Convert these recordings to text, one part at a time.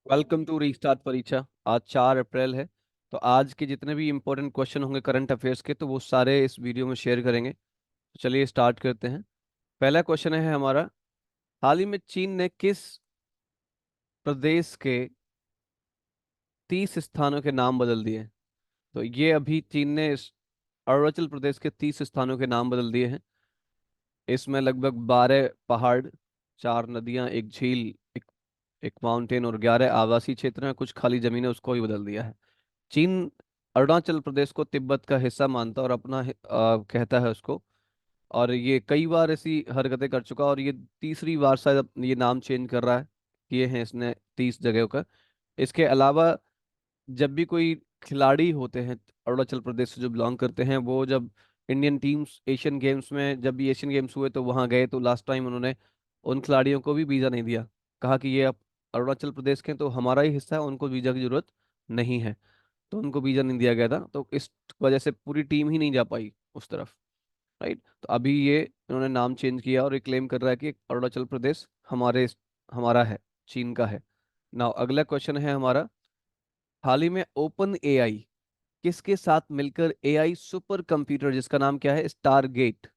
Welcome to restart परीक्षा। आज 4 अप्रैल है। तो आज के जितने भी इम्पोर्टेंट क्वेश्चन होंगे करंट अफेयर्स के, तो वो सारे इस वीडियो में शेयर करेंगे। तो चलिए स्टार्ट करते हैं। पहला क्वेश्चन है हमारा, हाल ही में चीन ने किस प्रदेश के 30 स्थानों के नाम बदल दिए? तो ये अभी चीन ने अरुणाचल प्रदेश के 30 स्थानों के नाम बदल दिए हैं। इसमें लगभग 12 पहाड़, 4 नदियां, एक झील, एक माउंटेन और 11 आवासीय क्षेत्र हैं। कुछ खाली जमीन है, उसको ही बदल दिया है। चीन अरुणाचल प्रदेश को तिब्बत का हिस्सा मानता और अपना कहता है उसको। और ये कई बार ऐसी हरकतें कर चुका, और ये तीसरी बार शायद ये नाम चेंज कर रहा है। किए हैं इसने 30 जगहों का। इसके अलावा जब भी कोई खिलाड़ी होते हैं अरुणाचल प्रदेश से जो बिलोंग करते हैं, वो जब इंडियन टीम्स एशियन गेम्स में, जब भी एशियन गेम्स हुए तो वहाँ गए, तो लास्ट टाइम उन्होंने उन खिलाड़ियों को भी वीज़ा नहीं दिया। कहा कि ये अब अरुणाचल प्रदेश के हैं, तो हमारा ही हिस्सा है, उनको वीज़ा की जरूरत नहीं है। तो उनको वीज़ा नहीं दिया गया था, तो इस वजह से पूरी टीम ही नहीं जा पाई उस तरफ। राइट। तो अभी ये इन्होंने नाम चेंज किया और ये क्लेम कर रहा है कि अरुणाचल प्रदेश हमारा है, चीन का है। नाउ अगला क्वेश्चन है हमारा, हाल ही में ओपन एआई किसके साथ मिलकर एआई सुपर कंप्यूटर, जिसका नाम क्या है, स्टारगेट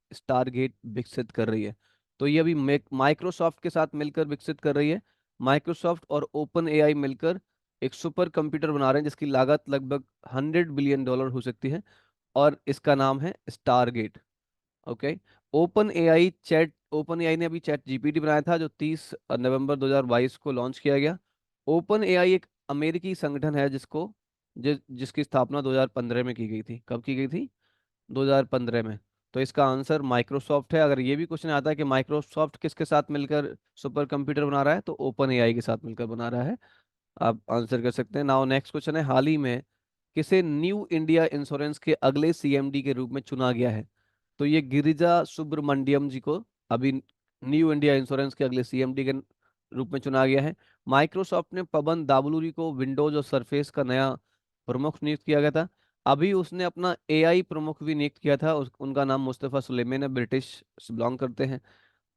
विकसित कर रही है? तो ये अभी माइक्रोसॉफ्ट के साथ मिलकर विकसित कर रही है। माइक्रोसॉफ्ट और ओपन एआई मिलकर एक सुपर कंप्यूटर बना रहे हैं जिसकी लागत लगभग $100 बिलियन हो सकती है। और इसका नाम है स्टारगेट। ओके। ओपन एआई ने अभी चैट जीपीटी बनाया था, जो 30 नवंबर 2022 को लॉन्च किया गया। ओपन एआई एक अमेरिकी संगठन है जिसकी स्थापना 2015 में की गई थी। कब की गई थी? 2015 में। तो इसका आंसर माइक्रोसॉफ्ट है। अगर ये भी क्वेश्चन आता है कि माइक्रोसॉफ्ट किसके साथ मिलकर सुपर कंप्यूटर बना रहा है, तो ओपन एआई के साथ मिलकर बना रहा है। आप आंसर कर सकते हैं। नाउ नेक्स्ट क्वेश्चन है, हाल ही में किसे न्यू इंडिया इंश्योरेंस के अगले सीएमडी के रूप में चुना गया है? तो ये गिरिजा सुब्रमण्यम जी को अभी न्यू इंडिया इंश्योरेंस के अगले सीएमडी के रूप में चुना गया है। माइक्रोसॉफ्ट ने पवन दाबलूरी को विंडोज और सरफेस का नया प्रमुख नियुक्त किया गया था। अभी उसने अपना एआई प्रमुख भी नियुक्त किया था। उनका नाम मुस्तफा सुलेमान है, ब्रिटिश से बिलोंग करते हैं।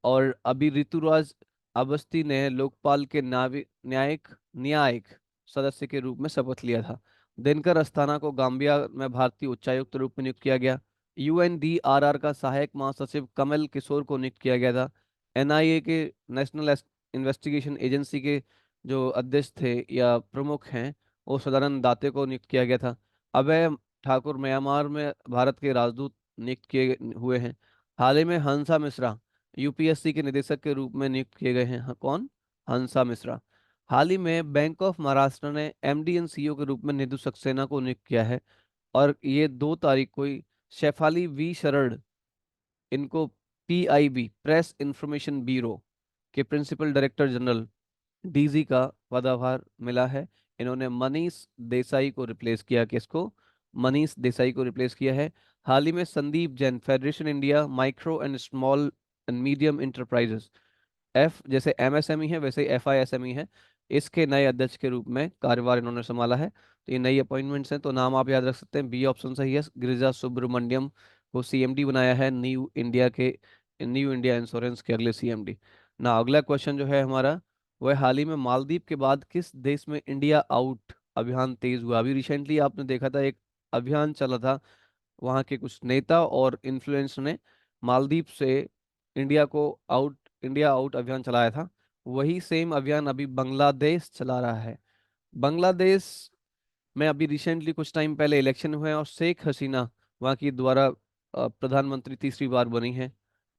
और अभी ऋतुराज अवस्थी ने लोकपाल के न्यायिक न्यायिक सदस्य के रूप में शपथ लिया था। दिनकर अस्थाना को गाम्बिया में भारतीय उच्चायुक्त रूप में नियुक्त किया गया। यूएनडीआरआर का सहायक महासचिव कमल किशोर को नियुक्त किया गया था। एनआईए के नेशनल इन्वेस्टिगेशन एजेंसी के जो अध्यक्ष थे या प्रमुख हैं, वो सदानंद दाते को नियुक्त किया गया था। अभय ठाकुर म्यांमार में भारत के राजदूत नियुक्त किए हुए हैं। हाल ही में हंसा मिश्रा यूपीएससी के निदेशक के रूप में नियुक्त किए गए हैं। हाँ, कौन? हंसा मिश्रा। हाल ही में बैंक ऑफ महाराष्ट्र ने एमडी एंड सीईओ के रूप में निधु सक्सेना को नियुक्त किया है। और ये 2 तारीख को ही शेफाली वी शरण, इनको पीआईबी प्रेस इंफॉर्मेशन ब्यूरो के प्रिंसिपल डायरेक्टर जनरल डीजी का पदभार मिला है। इन्होंने मनीष देसाई को रिप्लेस किया। किसको? मनीष देसाई को रिप्लेस किया है। हाल ही में Sandeep Jain federation India micro and small and medium enterprises, F जैसे एमएसएमई है वैसे ही एफआईएसएमई है, इसके नए अध्यक्ष के रूप में कार्यभार इन्होंने संभाला है। तो ये नई अपॉइंटमेंट्स हैं, तो नाम आप याद रख सकते हैं। बी ऑप्शन सही है। गिरिजा सुब्रमण्यम को सीएमडी बनाया है न्यू इंडिया इंश्योरेंस के अगले सीएमडी। ना अगला क्वेश्चन जो है हमारा, वह हाल ही में मालदीव के बाद किस देश में इंडिया आउट अभियान तेज हुआ? अभी रिसेंटली आपने देखा था, एक अभियान चला था। वहाँ के कुछ नेता और इन्फ्लुएंस ने मालदीव से इंडिया को आउट इंडिया आउट अभियान चलाया था। वही सेम अभियान अभी बांग्लादेश चला रहा है। बांग्लादेश में अभी रिसेंटली कुछ टाइम पहले इलेक्शन हुए हैं, और शेख हसीना वहाँ की द्वारा प्रधानमंत्री तीसरी बार बनी है।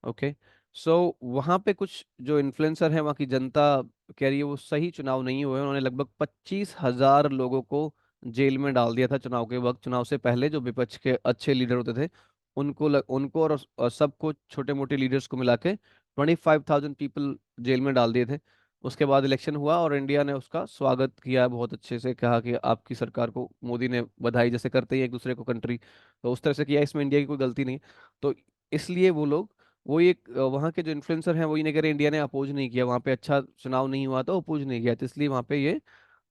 ओके। सो वहाँ पे कुछ जो इन्फ्लुएंसर हैं, वहाँ की जनता कह रही है वो सही चुनाव नहीं हुए। उन्होंने लगभग 25,000 लोगों को जेल में डाल दिया था चुनाव के वक्त। चुनाव से पहले जो विपक्ष के अच्छे लीडर होते थे, उनको और सबको, छोटे मोटे लीडर्स को मिला के 25,000 पीपल जेल में डाल दिए थे। उसके बाद इलेक्शन हुआ और इंडिया ने उसका स्वागत किया बहुत अच्छे से, कहा कि आपकी सरकार को मोदी ने बधाई, जैसे करते ही एक दूसरे को कंट्री, तो उस तरह से किया। इसमें इंडिया की कोई गलती नहीं। तो इसलिए वो लोग, वो एक वहाँ के जो इन्फ्लुएंसर हैं वो ये नहीं कह रहे इंडिया ने अपोज नहीं किया, वहाँ पे अच्छा चुनाव नहीं हुआ तो अपोज नहीं किया, तो इसलिए वहाँ पे ये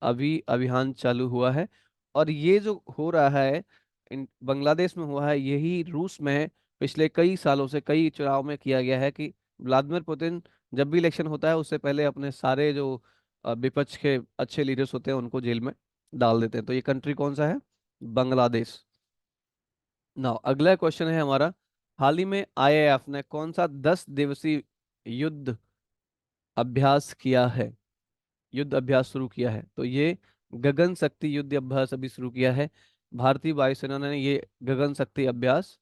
अभी अभियान चालू हुआ है। और ये जो हो रहा है बांग्लादेश में हुआ है, यही रूस में पिछले कई सालों से कई चुनाव में किया गया है कि व्लादिमीर पुतिन जब भी इलेक्शन होता है उससे पहले अपने सारे जो विपक्ष के अच्छे लीडर्स होते हैं उनको जेल में डाल देते हैं। तो ये कंट्री कौन सा है? बांग्लादेश। नाउ अगला क्वेश्चन है हमारा, हाल ही में आईएएफ ने कौन सा 10 दिवसीय युद्ध अभ्यास किया है, युद्ध अभ्यास शुरू किया है? तो ये गगन शक्ति युद्ध अभ्यास अभी शुरू किया है। भारतीय वायुसेना ने ये गगन शक्ति अभ्यास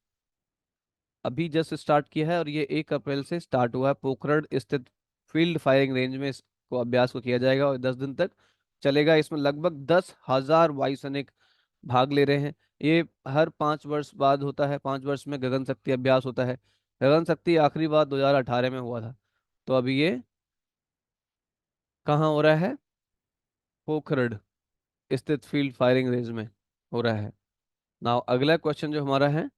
अभी जस्ट स्टार्ट किया है, और ये 1 अप्रैल से स्टार्ट हुआ है। पोखरण स्थित फील्ड फायरिंग रेंज में इसको अभ्यास को किया जाएगा और 10 दिन तक चलेगा। इसमें लगभग 10,000 वायुसैनिक भाग ले रहे हैं। ये हर 5 वर्ष बाद होता है, 5 वर्ष में गगन शक्ति अभ्यास होता है। गगन शक्ति आखिरी बार 2018 में हुआ था। तो अभी ये कहाँ हो रहा है? पोखरण स्थित फील्ड फायरिंग रेंज में हो रहा है। नाउ अगला क्वेश्चन जो हमारा है,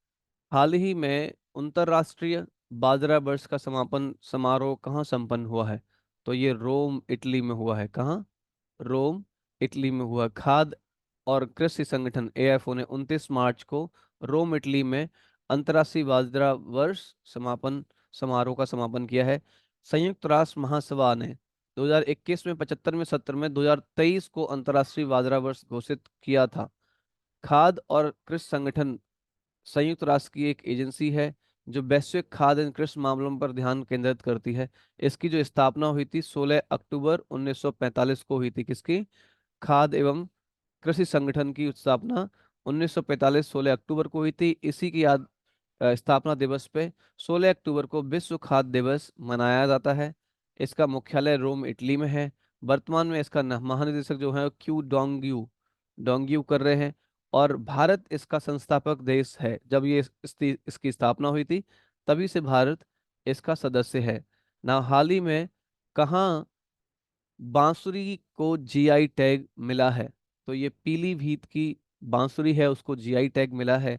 हाल ही में अंतरराष्ट्रीय बाजरा वर्ष का समापन समारोह कहाँ संपन्न हुआ है? तो ये रोम इटली में हुआ है। कहाँ? रोम इटली में हुआ। खाद्य और कृषि संगठन एएफओ ने 29 मार्च को रोम इटली में अंतर्राष्ट्रीय बाजरा वर्ष समापन समारोह का समापन किया है। संयुक्त राष्ट्र महासभा ने 2021 में 75वें सत्र में 2023 को अंतर्राष्ट्रीय बाजरा वर्ष घोषित किया था। खाद्य और कृषि संगठन संयुक्त राष्ट्र की एक एजेंसी है जो वैश्विक खाद्य एवं कृषि मामलों पर ध्यान केंद्रित करती है। इसकी जो स्थापना हुई थी 16 अक्टूबर 1945 को हुई थी। किसकी? खाद्य एवं कृषि संगठन की स्थापना 1945 16 अक्टूबर को हुई थी। इसी की याद स्थापना दिवस पे 16 अक्टूबर को विश्व खाद्य दिवस मनाया जाता है। इसका मुख्यालय रोम इटली में है। वर्तमान में इसका महानिदेशक जो है क्यू डोंग्यू डोंग्यू कर रहे हैं, और भारत इसका संस्थापक देश है। जब ये इसकी स्थापना हुई थी तभी से भारत इसका सदस्य है। ना हाल ही में कहाँ बांसुरी को जीआई टैग मिला है? तो ये पीलीभीत की बांसुरी है, उसको जीआई टैग मिला है।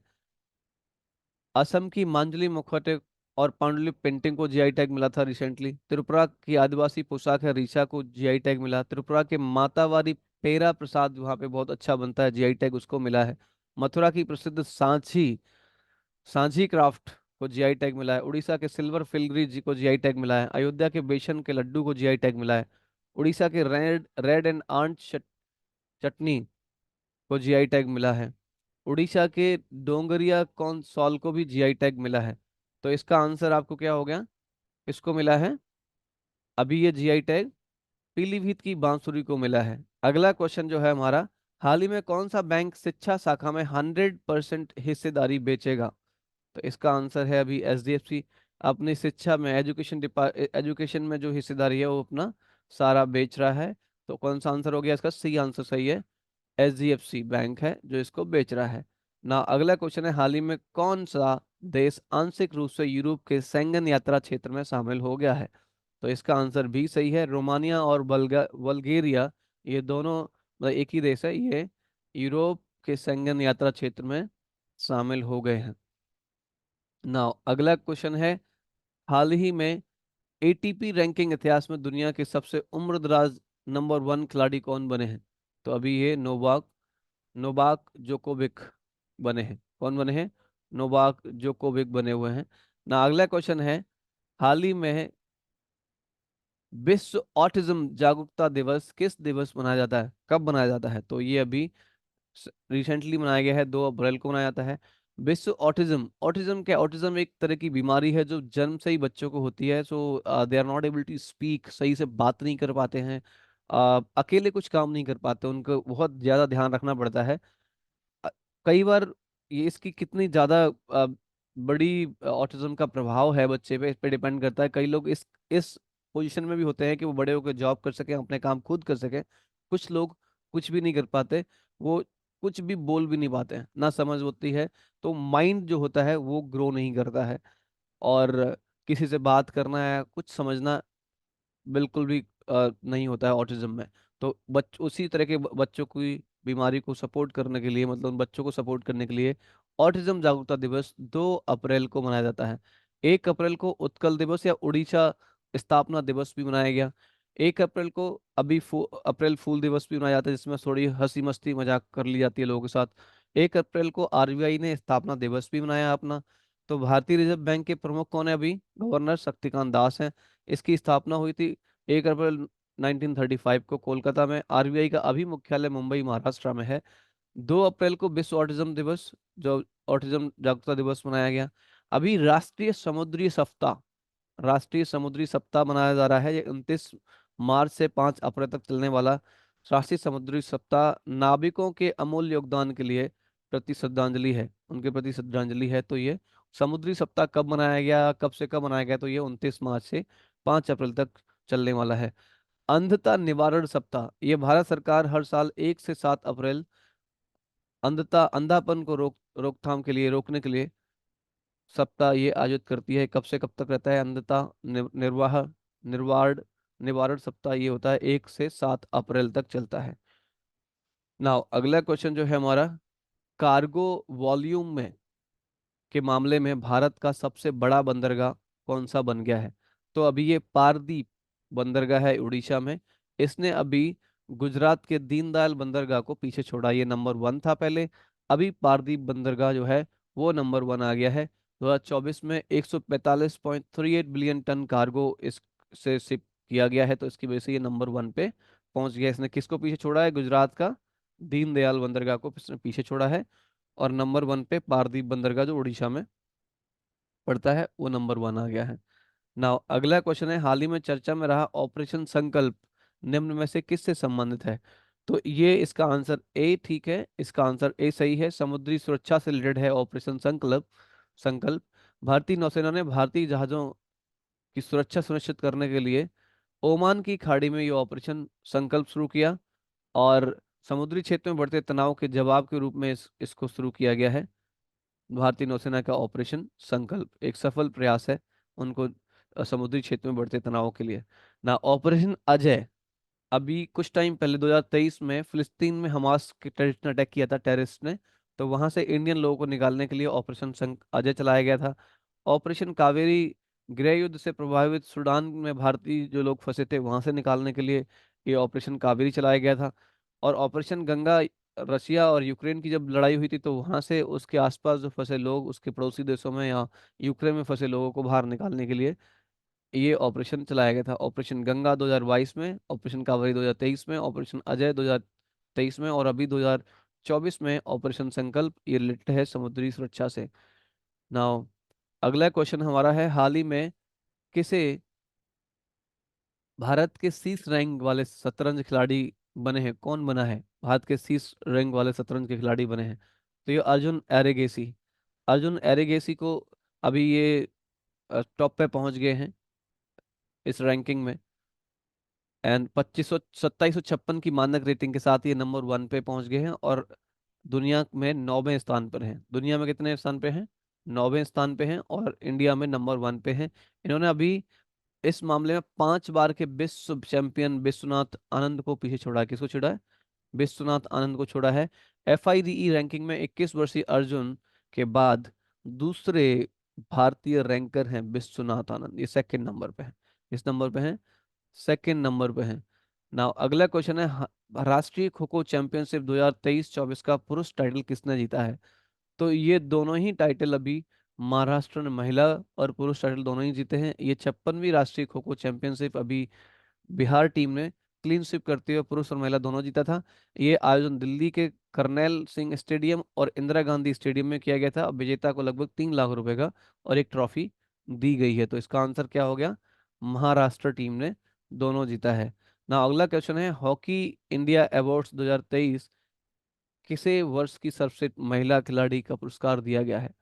असम की मांजली मुखौटे और पांडुलिपि पेंटिंग को जीआई टैग मिला था रिसेंटली। त्रिपुरा की आदिवासी पोशाक है रीछा को जीआई टैग मिला। त्रिपुरा के मातावारी पेरा प्रसाद वहाँ पे बहुत अच्छा बनता है, जीआई टैग उसको मिला है। मथुरा की प्रसिद्ध सांची सांझी क्राफ्ट को जीआई टैग मिला है। उड़ीसा के सिल्वर फिलग्री जी को जीआई टैग मिला है। अयोध्या के बेसन के लड्डू को जीआई टैग मिला है। उड़ीसा के रेड रेड एंड आंट चटनी को जीआई टैग मिला है। उड़ीसा के डोंगरिया कॉर्न सॉल को भी जीआई टैग मिला है। तो इसका आंसर आपको क्या हो गया? किसको मिला है अभी ये जीआई टैग? पीलीभीत की बांसुरी को मिला है। अगला क्वेश्चन जो है हमारा, हाल ही में कौन सा बैंक शिक्षा शाखा में 100% हिस्सेदारी बेचेगा? तो इसका आंसर है अभी एचडीएफसी। अपनी शिक्षा में एजुकेशन में जो हिस्सेदारी है वो अपना सारा बेच रहा है। तो कौन सा आंसर हो गया इसका? सी आंसर सही है। एचडीएफसी बैंक है जो इसको बेच रहा है। ना अगला क्वेश्चन है, हाल ही में कौन सा देश आंशिक रूप से यूरोप के शेंगन यात्रा क्षेत्र में शामिल हो गया है? तो इसका आंसर भी सही है। रोमानिया और बल्गेरिया, ये दोनों मतलब एक ही देश है, ये यूरोप के शेंगन यात्रा क्षेत्र में शामिल हो गए हैं। ना अगला क्वेश्चन है, हाल ही में एटीपी रैंकिंग इतिहास में दुनिया के सबसे उम्रदराज नंबर 1 खिलाड़ी कौन बने हैं? तो अभी ये नोवाक नोवाक जोकोविक बने हैं। कौन बने हैं? नोवाक जोकोविक बने हुए हैं। ना अगला क्वेश्चन है, हाल ही में विश्व ऑटिज्म जागरूकता दिवस किस दिवस मनाया जाता है, कब मनाया जाता है? तो ये अभी रिसेंटली मनाया गया है, 2 अप्रैल को मनाया जाता है। विश्व ऑटिज्म, ऑटिज्म क्या? ऑटिज्म एक तरह की बीमारी है जो जन्म से ही बच्चों को होती है। So they are not able to speak, सही से बात नहीं कर पाते हैं। अकेले कुछ काम नहीं कर पाते, उनको बहुत ज्यादा ध्यान रखना पड़ता है। अ, कई बार ये इसकी कितनी ज्यादा बड़ी ऑटिज्म का प्रभाव है बच्चे पे, इस पे डिपेंड करता है। कई लोग इस पोजीशन में भी होते हैं कि वो बड़े होकर जॉब कर सकें, अपने काम खुद कर सकें। कुछ लोग कुछ भी नहीं कर पाते, वो कुछ भी बोल भी नहीं पाते हैं, ना समझ होती है। तो माइंड जो होता है वो ग्रो नहीं करता है, और किसी से बात करना है, कुछ समझना बिल्कुल भी नहीं होता है ऑटिज्म में। तो उसी तरह के बच्चों की बीमारी को सपोर्ट करने के लिए, मतलब उन बच्चों को सपोर्ट करने के लिए ऑटिज्म जागरूकता दिवस 2 अप्रैल को मनाया जाता है। 1 अप्रैल को उत्कल दिवस या उड़ीसा स्थापना दिवस भी मनाया गया। 1 अप्रैल को अभी अप्रैल फूल दिवस भी मनाया जाता है, जिसमें थोड़ी हंसी मस्ती मजाक कर ली जाती है लोगों के साथ। 1 अप्रैल को आरबीआई ने स्थापना दिवस भी मनाया अपना। तो भारतीय रिजर्व बैंक के प्रमुख कौन है अभी? गवर्नर शक्तिकांत दास हैं। इसकी स्थापना हुई थी 1 अप्रैल 1935 को कोलकाता में। आरबीआई का अभी मुख्यालय मुंबई महाराष्ट्र में है। 2 अप्रैल को विश्व ऑटिज्म दिवस, जो ऑटिज्म जागरूकता दिवस मनाया गया। अभी राष्ट्रीय समुद्री सप्ताह मनाया जा रहा है। ये 29 मार्च से 5 अप्रैल तक चलने वाला राष्ट्रीय समुद्री सप्ताह नाविकों के अमूल्य योगदान के लिए प्रति श्रद्धांजलि है, उनके प्रति श्रद्धांजलि है। तो ये समुद्री सप्ताह कब मनाया गया, कब से कब मनाया गया, तो ये 29 मार्च से 5 अप्रैल तक चलने वाला है। अंधता निवारण सप्ताह, ये भारत सरकार हर साल 1 से 7 अप्रैल अंधापन को रोकथाम के लिए, रोकने के लिए सप्ताह ये आयोजित करती है। कब से कब तक रहता है अंधता निर्वाण निवारण सप्ताह? ये होता है 1 से 7 अप्रैल तक चलता है। नाउ अगला क्वेश्चन जो है हमारा, कार्गो वॉल्यूम में के मामले में भारत का सबसे बड़ा बंदरगाह कौन सा बन गया है? तो अभी ये पारदीप बंदरगाह है उड़ीसा में। इसने अभी गुजरात के दीनदयाल बंदरगाह को पीछे छोड़ा। ये नंबर 1 था पहले, अभी पारदीप बंदरगाह जो है वो नंबर 1 आ गया है। 2024 में 145.38 बिलियन टन कार्गो इससे शिप किया गया है, तो इसकी वजह से ये नंबर 1 पे पहुंच गया। इसने किसको पीछे छोड़ा है? गुजरात का दीनदयाल बंदरगाह को इसने पीछे छोड़ा है। और नंबर 1 पे पारदीप बंदरगाह जो उड़ीसा में पड़ता है वो नंबर 1 आ गया है। नाउ अगला क्वेश्चन है, हाल ही में चर्चा में रहा ऑपरेशन संकल्प निम्न में से किससे संबंधित है? तो ये इसका आंसर ए ठीक है, इसका आंसर ए सही है। समुद्री सुरक्षा से रिलेटेड है ऑपरेशन संकल्प। भारतीय नौसेना ने भारतीय जहाजों की सुरक्षा सुनिश्चित करने के लिए ओमान की खाड़ी में ये ऑपरेशन संकल्प शुरू किया, और समुद्री क्षेत्र में बढ़ते तनाव के जवाब के रूप में इसको शुरू किया गया है। भारतीय नौसेना का ऑपरेशन संकल्प एक सफल प्रयास है उनको समुद्री क्षेत्र में बढ़ते तनाव के लिए। ना ऑपरेशन अजय, अभी कुछ टाइम पहले 2023 में फिलिस्तीन में हमास के टेररिस्ट ने अटैक किया था, टेररिस्ट ने। तो वहां से इंडियन लोगों को निकालने के लिए ऑपरेशन अजय चलाया गया था। ऑपरेशन कावेरी, गृह युद्ध से प्रभावित सूडान में भारतीय जो लोग फंसे थे वहां से निकालने के लिए ये ऑपरेशन कावेरी चलाया गया था। और ऑपरेशन गंगा, रशिया और यूक्रेन की जब लड़ाई हुई थी तो वहां से उसके आसपास जो फंसे लोग, उसके पड़ोसी देशों में या यूक्रेन में फंसे लोगों को बाहर निकालने के लिए ये ऑपरेशन चलाया गया था। ऑपरेशन गंगा 2022 में, ऑपरेशन कावेरी 2023 में, ऑपरेशन अजय 2023 में, और अभी 2024 में ऑपरेशन संकल्प। ये रिलेटेड है समुद्री सुरक्षा से। नाउ अगला क्वेश्चन हमारा है, हाल ही में किसे भारत के शीर्ष रैंक वाले शतरंज खिलाड़ी बने हैं? कौन बना है भारत के शीर्ष रैंक वाले शतरंज के खिलाड़ी बने हैं? तो ये अर्जुन एरिगेसी को अभी ये टॉप पे पहुंच गए हैं इस रैंकिंग में। एंड 2756 की मानक रेटिंग के साथ ये नंबर 1 पे पहुंच गए हैं, और दुनिया में 9वें स्थान पर हैं। दुनिया में कितने स्थान पे हैं? 9वें स्थान पे हैं, और इंडिया में नंबर 1 पे हैं। इन्होंने अभी इस मामले में 5 बार के विश्व चैंपियन विश्वनाथ आनंद को पीछे छोड़ा है। किसको छोड़ा है? विश्वनाथ आनंद को छोड़ा है। FIDE रैंकिंग में 21 वर्षीय अर्जुन के बाद दूसरे भारतीय रैंकर हैं विश्वनाथ आनंद। ये सेकंड नंबर पे है। किस नंबर पे हैं? सेकंड नंबर पे हैं। नाउ अगला क्वेश्चन है, राष्ट्रीय खो खो चैंपियनशिप 2023-24 का पुरुष टाइटल किसने जीता है? तो ये दोनों ही टाइटल अभी महाराष्ट्र ने महिला और पुरुष टाइटल दोनों ही जीते हैं। ये 56वीं राष्ट्रीय खो खो चैंपियनशिप अभी बिहार टीम ने क्लीन स्वीप करते हुए पुरुष और महिला दोनों जीता था। ये आयोजन दिल्ली के करनैल सिंह स्टेडियम और इंदिरा गांधी स्टेडियम में किया गया था। अब विजेता को लगभग 3 लाख रुपए का और एक ट्रॉफी दी गई है। तो इसका आंसर क्या हो गया? महाराष्ट्र टीम ने दोनों जीता है। ना अगला क्वेश्चन है, हॉकी इंडिया अवार्ड्स 2023 किसे वर्ष की सर्वश्रेष्ठ महिला खिलाड़ी का पुरस्कार दिया गया है?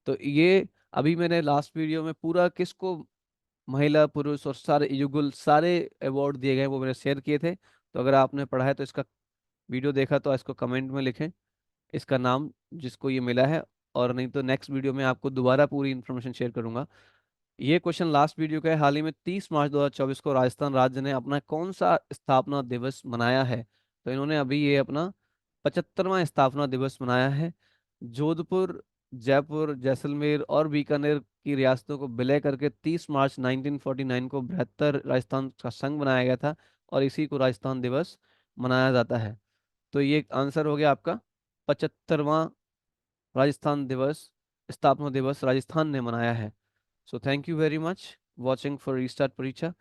तो ये अभी मैंने लास्ट वीडियो में पूरा किसको, महिला पुरुष और सारे युगल सारे अवार्ड दिए गए हैं, वो मैंने शेयर किए थे। तो अगर आपने पढ़ा है तो इसका वीडियो देखा तो इसको कमेंट में लिखें इसका नाम जिसको ये मिला है। और नहीं तो नेक्स्ट वीडियो में आपको दोबारा पूरी इन्फॉर्मेशन शेयर करूंगा। ये क्वेश्चन लास्ट वीडियो का है, हाल ही में 30 मार्च 2024 को राजस्थान राज्य ने अपना कौन सा स्थापना दिवस मनाया है? तो इन्होंने अभी ये अपना 75वां स्थापना दिवस मनाया है। जोधपुर, जयपुर, जैसलमेर और बीकानेर की रियासतों को विलय करके 30 मार्च 1949 को बृहत्तर राजस्थान का संघ बनाया गया था, और इसी को राजस्थान दिवस मनाया जाता है। तो ये आंसर हो गया आपका, 75वां राजस्थान दिवस, स्थापना दिवस राजस्थान ने मनाया है। So thank you very much watching for Restart Paricha.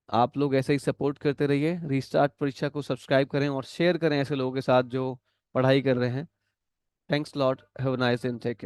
आप लोग ऐसे ही सपोर्ट करते रहिए, रीस्टार्ट परीक्षा को सब्सक्राइब करें और शेयर करें ऐसे लोगों के साथ जो पढ़ाई कर रहे हैं। Thanks lot, have a nice and take care.